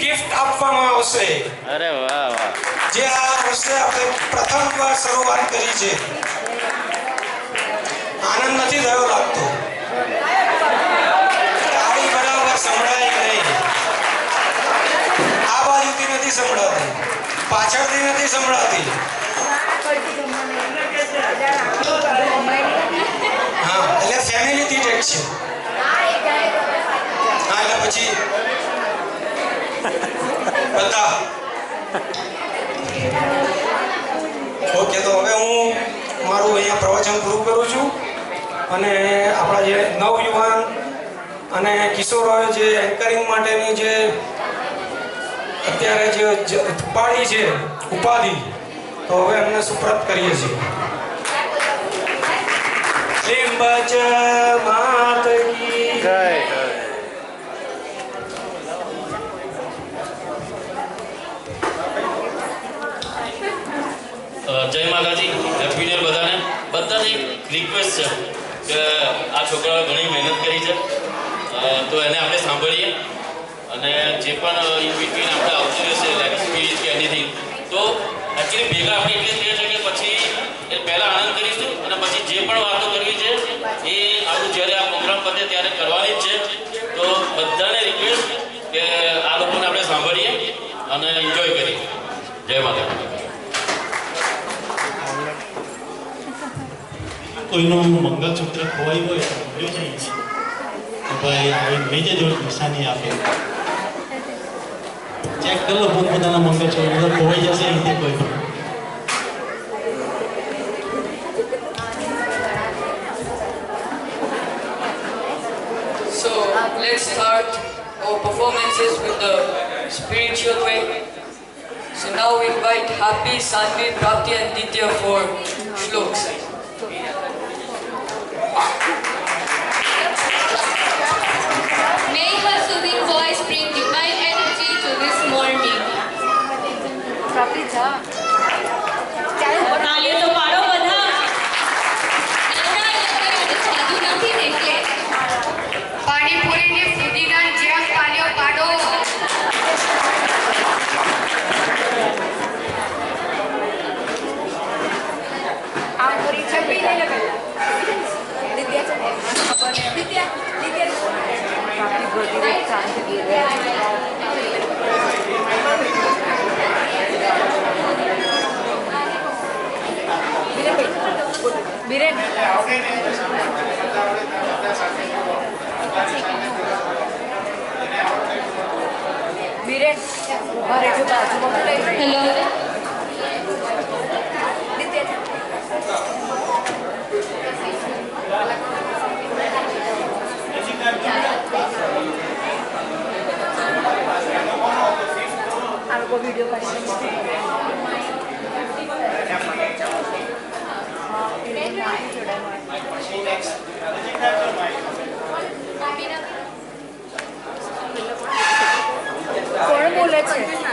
Gift આપવામાં આવશે. અરે વાહ વાહ. જે આ વર્ષે આપણે પ્રથમવાર શરૂઆત કરી છે. આનંદ નથી થયો લાગતો? તાળી બરાબર સંભળાય નહીં. આ બાજુથી નથી સંભળાતી, પાછળથી નથી સંભળાતી. હા, એટલે ફેમિલીથી ટેક છે. હા, એટલે પછી બધા ઓકે. તો હવે હું મારું અહીંયા પ્રવચન પૂરું કરું છું અને આપણા જે નવયુવાન અને કિશોરોએ જે એન્કરિંગ માટેની જે અત્યારે જે ઉપાધિ છે, ઉપાધિ, તો હવે એમને સુપ્રત કરીએ છીએ. લીંબચ માત કી જય. જય માતાજી. હેપી ન્યુ યર બધાને. બધાને એક રિક્વેસ્ટ છે કે આ છોકરાઓએ ઘણી મહેનત કરી છે, તો એને આપણે સાંભળીએ અને જે પણ ઇન બિટવીન આપણે આવતું રહેશે લાઈક સ્પીચ કે એનીથિંગ, તો એકચ્યુઅલી ભેગા આપણે એટલે જ કહીએ છીએ કે પછી એ પહેલાં આનંદ કરીશું અને પછી જે પણ વાતો કરવી છે એ આપણું જ્યારે આ પ્રોગ્રામ પતે ત્યારે કરવાની જ છે. તો બધાને રિક્વેસ્ટ કે આ લોકોને આપણે સાંભળીએ અને એન્જોય કરીએ. જય માતાજી. કોઈનું મંગલસૂત્ર ખોવાઈ હોય તો ભૂલી જાય છે ભાઈ આવી મેજે જોડે નિશાની આપે. ચેક કરી લો પોતપોતાના મંગલસૂત્ર ખોવાઈ જશે અહીંથી કોઈ. So let's start our performances with the spiritual way. So now we invite Happy, Sanvi, Prapti and Ditya for shloks. May her soothing voice bring divine energy to this morning. તાળીઓ તો પાડો બધા. સાધુ નથી ને એટલે પાણીપુરીની ફુદીના જેમ તાળીઓ પાડો. આ પૂરી છબી લઈ લે પહેલા. Biren. Biren. Bare jo baaju ma lei. Hello. આ લોકો વિડિયો પાડી કોણ બોલે છે?